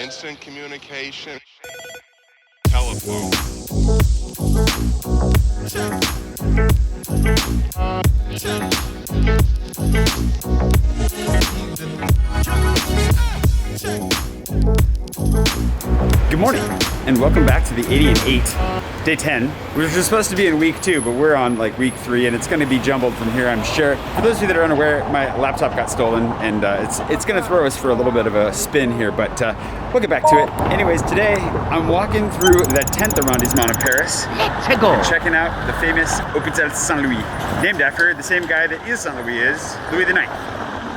Instant communication. Telephone. Good morning, and welcome back to the 80 and 8, day 10. We were just supposed to be in week 2, but we're on like week 3, and it's going to be jumbled from here, I'm sure. For those of you that are unaware, my laptop got stolen, and it's going to throw us for a little bit of a spin here, but we'll get back to it. Anyways, today I'm walking through the 10th arrondissement of Paris, and checking out the famous Hôpital Saint-Louis, named after the same guy that Saint-Louis is, Louis IX.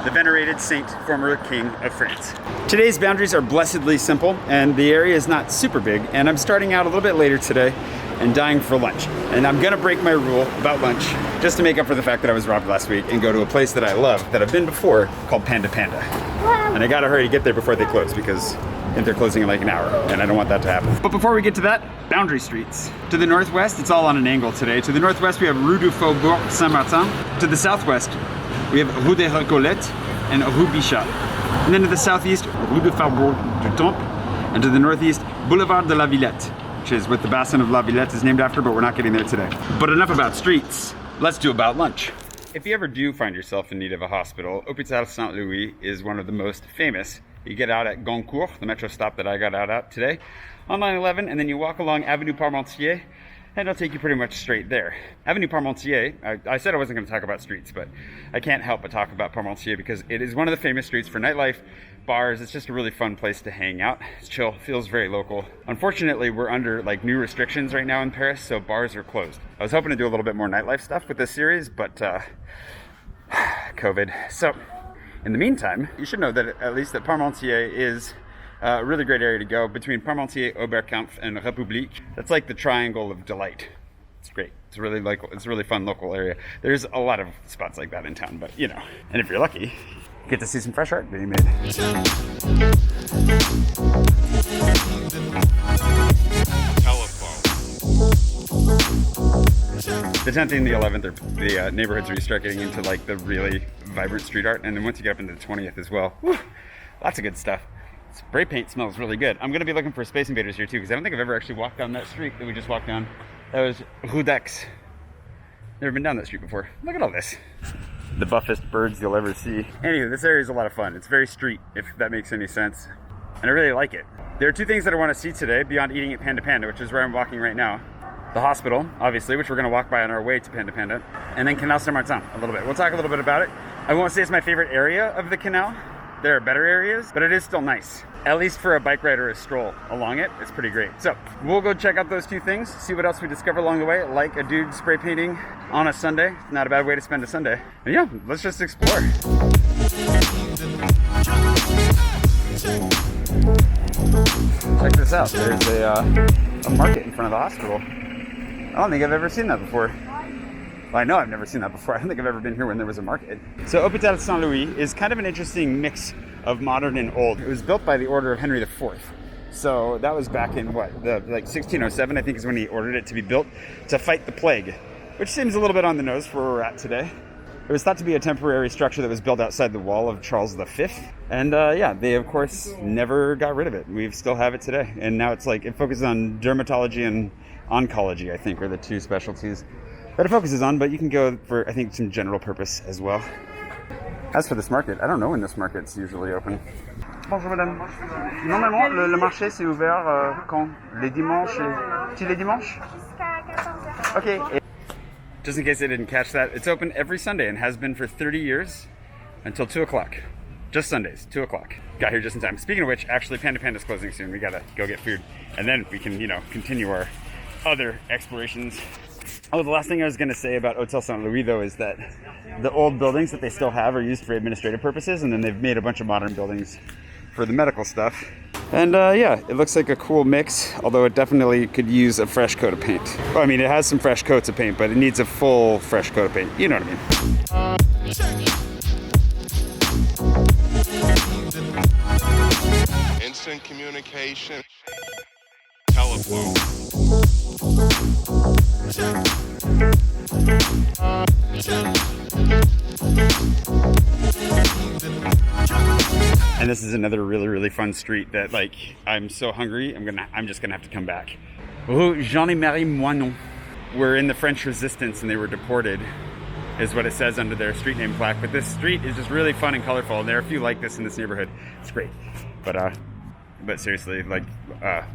The venerated saint, former king of France. Today's boundaries are blessedly simple, and the area is not super big, and I'm starting out a little bit later today and dying for lunch. And I'm gonna break my rule about lunch just to make up for the fact that I was robbed last week and go to a place that I love, that I've been before, called Panda Panda. And I gotta hurry to get there before they close, because I think they're closing in like an hour, and I don't want that to happen. But before we get to that, boundary streets. To the northwest, it's all on an angle today. To the northwest, we have Rue du Faubourg Saint-Martin. To the southwest, we have Rue des Récollettes and Rue Bichat. And then to the southeast, Rue du Faubourg du Temple. And to the northeast, Boulevard de la Villette, which is what the Bassin of La Villette is named after, but we're not getting there today. But enough about streets. Let's do about lunch. If you ever do find yourself in need of a hospital, Hôpital Saint-Louis is one of the most famous. You get out at Goncourt, the metro stop that I got out at today, on line 11, and then you walk along Avenue Parmentier, and it'll take you pretty much straight there. Avenue Parmentier, I said I wasn't going to talk about streets, but I can't help but talk about Parmentier because it is one of the famous streets for nightlife, bars. It's just a really fun place to hang out. It's chill, feels very local. Unfortunately, we're under like new restrictions right now in Paris, so bars are closed. I was hoping to do a little bit more nightlife stuff with this series, but COVID. So in the meantime, you should know that at least that Parmentier is a really great area to go between Parmentier, Oberkampf, and République. That's like the triangle of delight. It's great. It's really it's a really fun local area. There's a lot of spots like that in town, but you know. And if you're lucky, you get to see some fresh art being made. Telephone. The 10th and the 11th are the neighborhoods where you start getting into like the really vibrant street art, and then once you get up into the 20th as well, whew, lots of good stuff. Spray paint smells really good. I'm gonna be looking for Space Invaders here too, because I don't think I've ever actually walked down that street that we just walked down. That was Rue d'Aix. Never been down that street before. Look at all this. The buffest birds you'll ever see. Anyway, this area is a lot of fun. It's very street, if that makes any sense. And I really like it. There are two things that I want to see today beyond eating at Panda Panda, which is where I'm walking right now. The hospital, obviously, which we're gonna walk by on our way to Panda Panda. And then Canal Saint-Martin, a little bit. We'll talk a little bit about it. I won't say it's my favorite area of the canal. There are better areas, but it is still nice. At least for a bike ride or a stroll along it, it's pretty great. So we'll go check out those two things, see what else we discover along the way, like a dude spray painting on a Sunday. Not a bad way to spend a Sunday. And yeah, let's just explore. Check this out. There's a market in front of the hospital. I don't think I've ever seen that before. Well, I know I've never seen that before. I don't think I've ever been here when there was a market. So Hôpital Saint-Louis is kind of an interesting mix of modern and old. It was built by the order of Henry IV. So that was back in what, like 1607, I think is when he ordered it to be built to fight the plague, which seems a little bit on the nose for where we're at today. It was thought to be a temporary structure that was built outside the wall of Charles V. And yeah, they of course never got rid of it. We still have it today. And now it's like, it focuses on dermatology and oncology, I think, are the two specialties that it focuses on, but you can go for, I think, some general purpose as well. As for this market, I don't know when this market's usually open. Bonjour madame. Normalement, le marché c'est ouvert quand? Les dimanches? Tous les dimanches? Jusqu'à 14h. Okay. Just in case I didn't catch that, it's open every Sunday and has been for 30 years until 2 o'clock. Just Sundays, 2 o'clock. Got here just in time. Speaking of which, actually Panda Panda's closing soon. We gotta go get food. And then we can, you know, continue our other explorations. Oh, the last thing I was going to say about Hôpital Saint-Louis, though, is that the old buildings that they still have are used for administrative purposes, and then they've made a bunch of modern buildings for the medical stuff. And yeah, it looks like a cool mix, although it definitely could use a fresh coat of paint. Well, I mean, it has some fresh coats of paint, but it needs a full fresh coat of paint. You know what I Instant communication. Telephone. And this is another really, really fun street that, like, I'm so hungry, I'm just gonna have to come back. Rue Jean-Marie Moinon. We're in the French Resistance and they were deported, is what it says under their street name plaque. But this street is just really fun and colorful, and there are a few like this in this neighborhood. It's great. But seriously, like,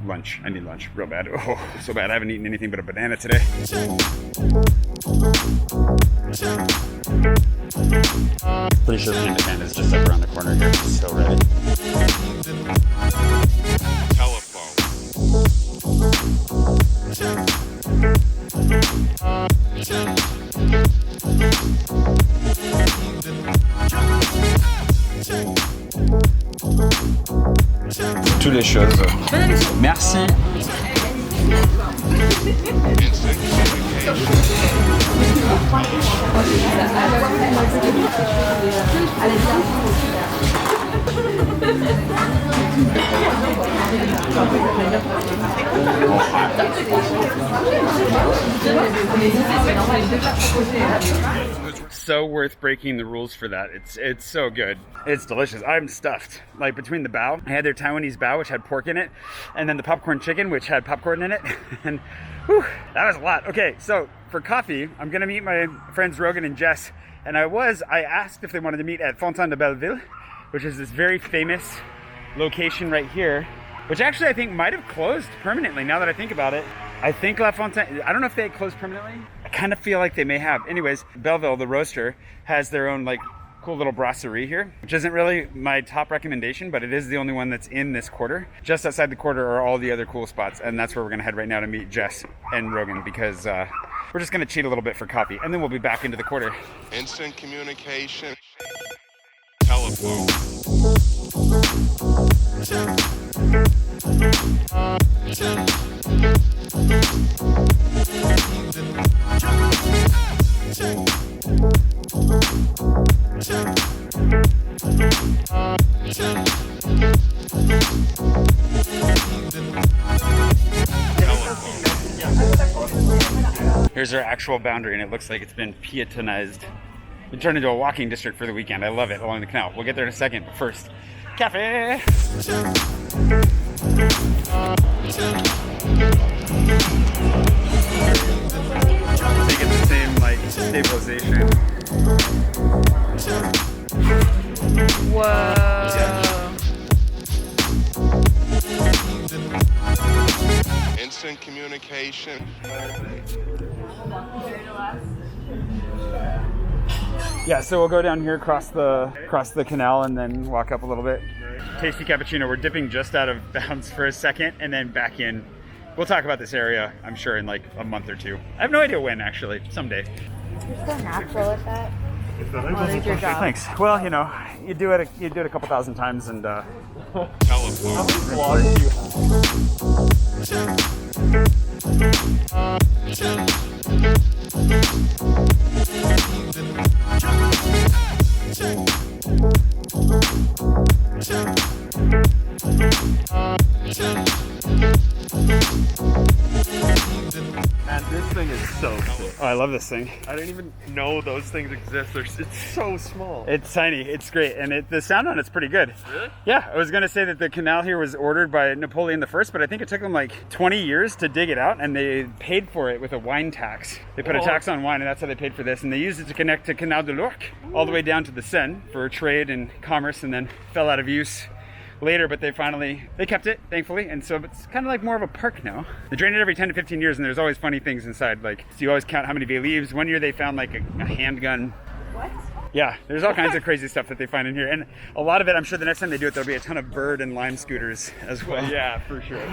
lunch. I need lunch real bad. Oh, so bad. I haven't eaten anything but a banana today. Pretty sure Panda Pan is just up around the corner here. It's so ready. Telephone. Toutes les choses. Merci. Instant communication. So worth breaking the rules for that. It's so good. It's delicious. I'm stuffed. Like, between the bao, I had their Taiwanese bao, which had pork in it, and then the popcorn chicken, which had popcorn in it. And whew, that was a lot. Okay, so for coffee, I'm gonna meet my friends Rogan and Jess. And I asked if they wanted to meet at Fontaine de Belleville, which is this very famous location right here, which actually I think might have closed permanently now that I think about it. I think La Fontaine, I don't know if they closed permanently. I kind of feel like they may have. Anyways, Belleville, the roaster, has their own, like, cool little brasserie here, which isn't really my top recommendation, but it is the only one that's in this quarter. Just outside the quarter are all the other cool spots, and that's where we're gonna head right now to meet Jess and Rogan, because we're just gonna cheat a little bit for coffee, and then we'll be back into the quarter. Instant communication. Telephone. Here's our actual boundary, and it looks like it's been pietonized. It turned into a walking district for the weekend. I love it, along the canal. We'll get there in a second, but first, cafe! So you get the same, like, stabilization. Whoa. Instant communication. Yeah, so we'll go down here across the canal and then walk up a little bit. Tasty cappuccino. We're dipping just out of bounds for a second and then back in. We'll talk about this area, I'm sure, in like a month or two. I have no idea when, actually. Someday. You're so natural at that. Well, there's your job. Thanks. Well, you know, you do it a couple thousand times, and Telephone. Man, this thing is so cool. oh, I love this thing. I didn't even know those things exist. It's so small. It's tiny. It's great, and the sound on it's pretty good. Really? Yeah, I was gonna say that the canal here was ordered by Napoleon I, but I think it took them like 20 years to dig it out, and they paid for it with a wine tax. They put a tax on wine, and that's how they paid for this. And they used it to connect to Canal de l'Ourcq all the way down to the Seine for trade and commerce, and then fell out of use later, but they kept it, thankfully, and so it's kind of like more of a park now. They drain it every 10 to 15 years, and there's always funny things inside. Like, so you always count how many bay leaves. One year they found like a handgun. What? Yeah, there's all kinds of crazy stuff that they find in here, and a lot of it, I'm sure the next time they do it, there'll be a ton of bird and lime scooters as well. Yeah, for sure.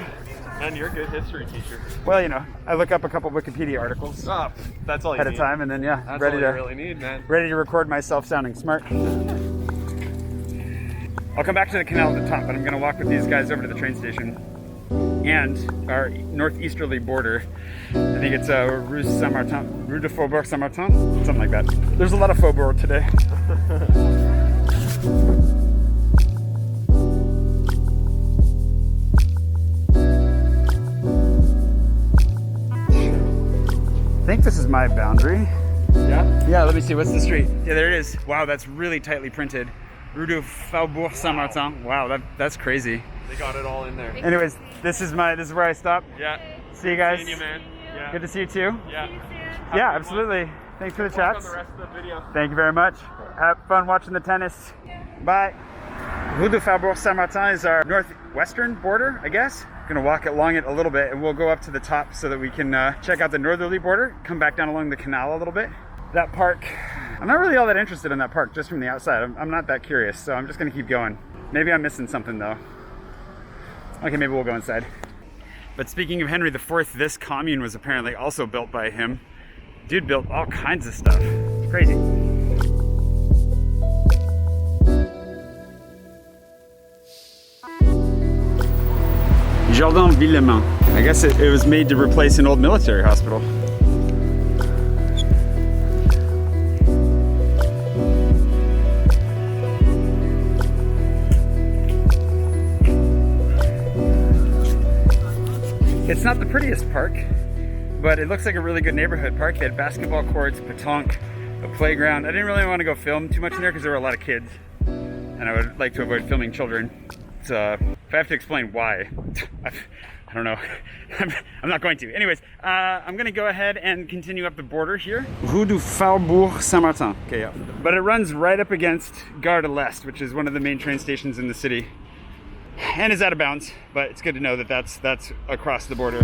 Man, you're a good history teacher. Well, you know, I look up a couple Wikipedia articles Oh, that's all you at need. a time, and then That's all you really need, man. ready to record myself sounding smart. I'll come back to the canal at the top, but I'm going to walk with these guys over to the train station and our northeasterly border. I think it's Rue Saint-Martin, Rue de Faubourg Saint-Martin, something like that. There's a lot of Faubourg today. I think this is my boundary. Yeah? Yeah, let me see. What's the street? Yeah, there it is. Wow, that's really tightly printed. Rue du Faubourg Saint-Martin. Wow, that's crazy. They got it all in there. Anyways, this is where I stop. Yeah. See you guys. Seeing you, man. Yeah. Good to see you too. Yeah. Yeah, absolutely. Thanks for the Good luck chats. on the rest of the video. Thank you very much. Have fun watching the tennis. Bye. Rue du Faubourg Saint-Martin is our northwestern border, I guess. Gonna walk along it a little bit and we'll go up to the top so that we can check out the northerly border, come back down along the canal a little bit. That park, I'm not really all that interested in that park just from the outside. I'm not that curious, so I'm just gonna keep going. Maybe I'm missing something though. Okay, maybe we'll go inside. But speaking of Henry IV, this commune was apparently also built by him. Dude built all kinds of stuff. It's crazy. Jardin Villemain. I guess it was made to replace an old military hospital. It's not the prettiest park, but it looks like a really good neighborhood park. They had basketball courts, pétanque, a playground. I didn't really want to go film too much in there because there were a lot of kids, and I would like to avoid filming children. So if I have to explain why, I don't know. I'm not going to. Anyways, I'm going to go ahead and continue up the border here. Rue du Faubourg Saint-Martin. Okay, yeah. But it runs right up against Gare de l'Est, which is one of the main train stations in the city. And is out of bounds, but it's good to know that that's across the border.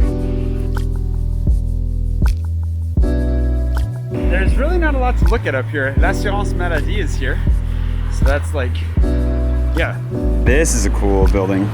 There's really not a lot to look at up here. L'assurance maladie is here. So that's like, yeah. This is a cool building.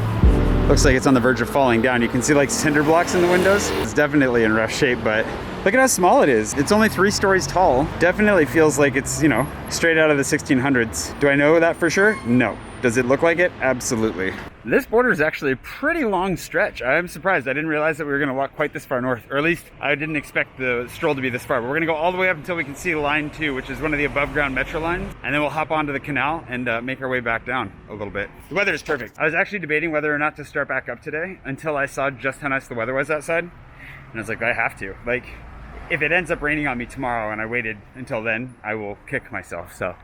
Looks like it's on the verge of falling down. You can see like cinder blocks in the windows. It's definitely in rough shape, but look at how small it is. It's only 3 stories tall. Definitely feels like it's, you know, straight out of the 1600s. Do I know that for sure? No. Does it look like it? Absolutely. This border is actually a pretty long stretch. I'm surprised. I didn't realize that we were going to walk quite this far north, or at least I didn't expect the stroll to be this far. But we're going to go all the way up until we can see line 2, which is one of the above ground metro lines, and then we'll hop onto the canal and make our way back down a little bit. The weather is perfect. I was actually debating whether or not to start back up today until I saw just how nice the weather was outside, and I was like, I have to. Like, if it ends up raining on me tomorrow and I waited until then, I will kick myself. So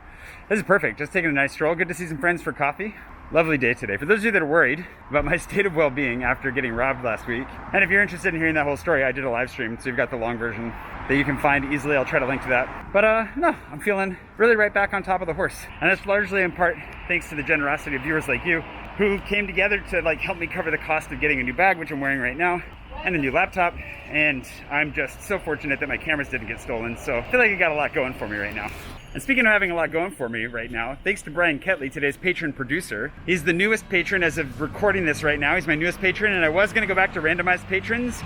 this is perfect. Just taking a nice stroll. Good to see some friends for coffee. Lovely day today. For those of you that are worried about my state of well-being after getting robbed last week, and if you're interested in hearing that whole story, I did a live stream, so you've got the long version that you can find easily. I'll try to link to that. But no, I'm feeling really right back on top of the horse. And it's largely in part thanks to the generosity of viewers like you who came together to like help me cover the cost of getting a new bag, which I'm wearing right now, and a new laptop. And I'm just so fortunate that my cameras didn't get stolen. So I feel like I got a lot going for me right now. And speaking of having a lot going for me right now, thanks to Bryan Ketley, today's patron producer. He's the newest patron as of recording this right now. He's my newest patron, and I was gonna go back to randomized patrons,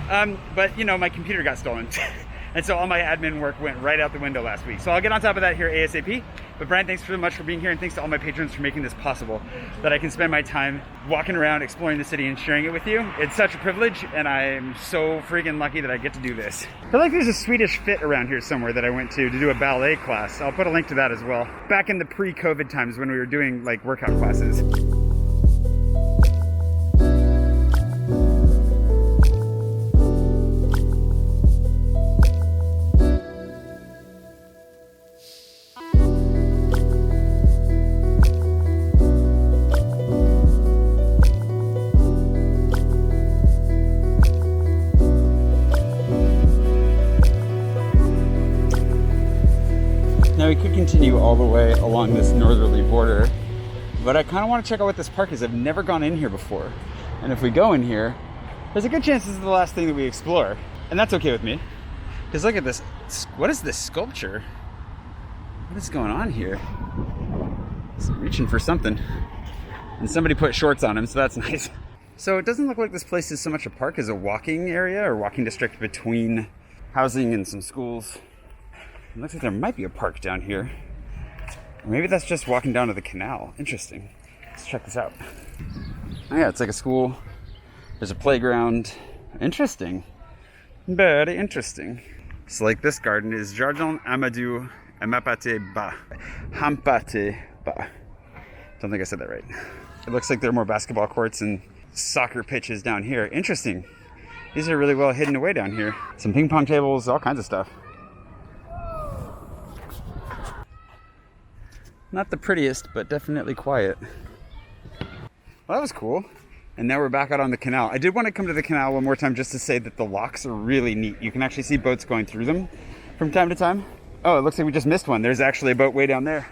but you know, my computer got stolen. And so all my admin work went right out the window last week. So I'll get on top of that here ASAP. But Bryan, thanks so much for being here, and thanks to all my patrons for making this possible, that I can spend my time walking around, exploring the city, and sharing it with you. It's such a privilege, and I'm so freaking lucky that I get to do this. I feel like there's a Swedish Fit around here somewhere that I went to do a ballet class. I'll put a link to that as well. Back in the pre-COVID times when we were doing like workout classes. Now we could continue all the way along this northerly border, but I kind of want to check out what this park is. I've never gone in here before. And if we go in here, there's a good chance this is the last thing that we explore. And that's okay with me. Because look at this. What is this sculpture? What is going on here? He's reaching for something. And somebody put shorts on him, so that's nice. So it doesn't look like this place is so much a park as a walking area or walking district between housing and some schools. It looks like there might be a park down here. Or maybe that's just walking down to the canal. Interesting. Let's check this out. Oh yeah, it's like a school. There's a playground. Interesting. Very interesting. So like this garden is Jardin Amadou Amapate Ba. Hampate Ba. Don't think I said that right. It looks like there are more basketball courts and soccer pitches down here. Interesting. These are really well hidden away down here. Some ping pong tables, all kinds of stuff. Not the prettiest, but definitely quiet. Well, that was cool. And now we're back out on the canal. I did want to come to the canal one more time just to say that the locks are really neat. You can actually see boats going through them from time to time. Oh, it looks like we just missed one. There's actually a boat way down there.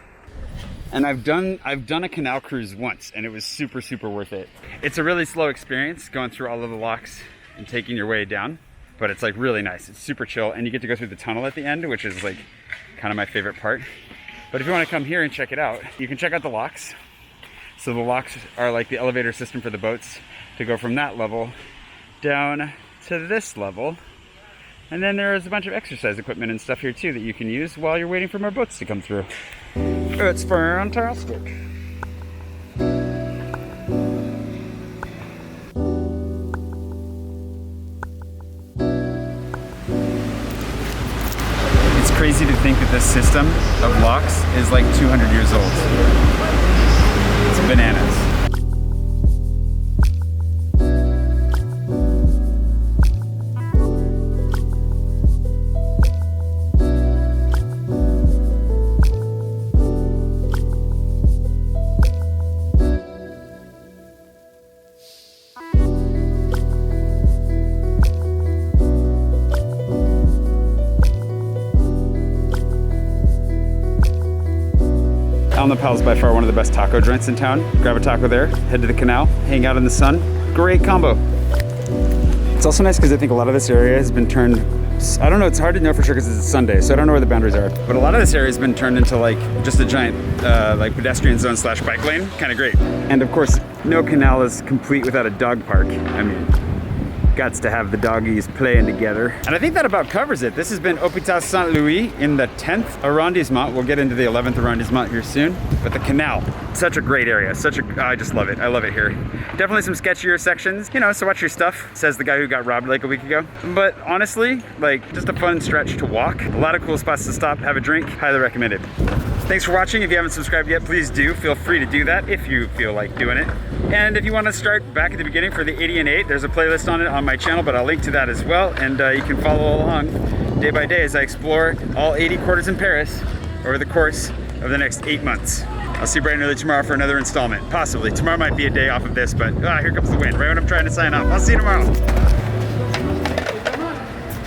And I've done a canal cruise once, and it was super, super worth it. It's a really slow experience going through all of the locks and taking your way down, but it's like really nice. It's super chill, and you get to go through the tunnel at the end, which is like kind of my favorite part. But if you want to come here and check it out, you can check out the locks. So the locks are like the elevator system for the boats to go from that level down to this level. And then there's a bunch of exercise equipment and stuff here too that you can use while you're waiting for more boats to come through. It's fantastic. It's crazy to think that this system of locks is like 200 years old. It's bananas. El Nopal is by far one of the best taco joints in town. Grab a taco there, head to the canal, hang out in the sun. Great combo. It's also nice because I think a lot of this area has been turned, I don't know, it's hard to know for sure because it's Sunday, so I don't know where the boundaries are. But a lot of this area has been turned into like just a giant like pedestrian zone / bike lane. Kind of great. And of course, no canal is complete without a dog park. I mean, gots to have the doggies playing together. And I think that about covers it. This has been Hôpital Saint-Louis in the 10th arrondissement. We'll get into the 11th arrondissement here soon. But the canal, such a great area. I just love it. I love it here. Definitely some sketchier sections, you know, so watch your stuff, says the guy who got robbed like a week ago. But honestly, like just a fun stretch to walk. A lot of cool spots to stop, have a drink, highly recommended. Thanks for watching. If you haven't subscribed yet, please do. Feel free to do that if you feel like doing it. And if you want to start back at the beginning for the 80 and 8, there's a playlist on it on my channel, but I'll link to that as well. And you can follow along day by day as I explore all 80 quarters in Paris over the course of the next 8 months. I'll see you bright and early tomorrow for another installment. Possibly. Tomorrow might be a day off of this, but here comes the wind, right when I'm trying to sign off. I'll see you tomorrow.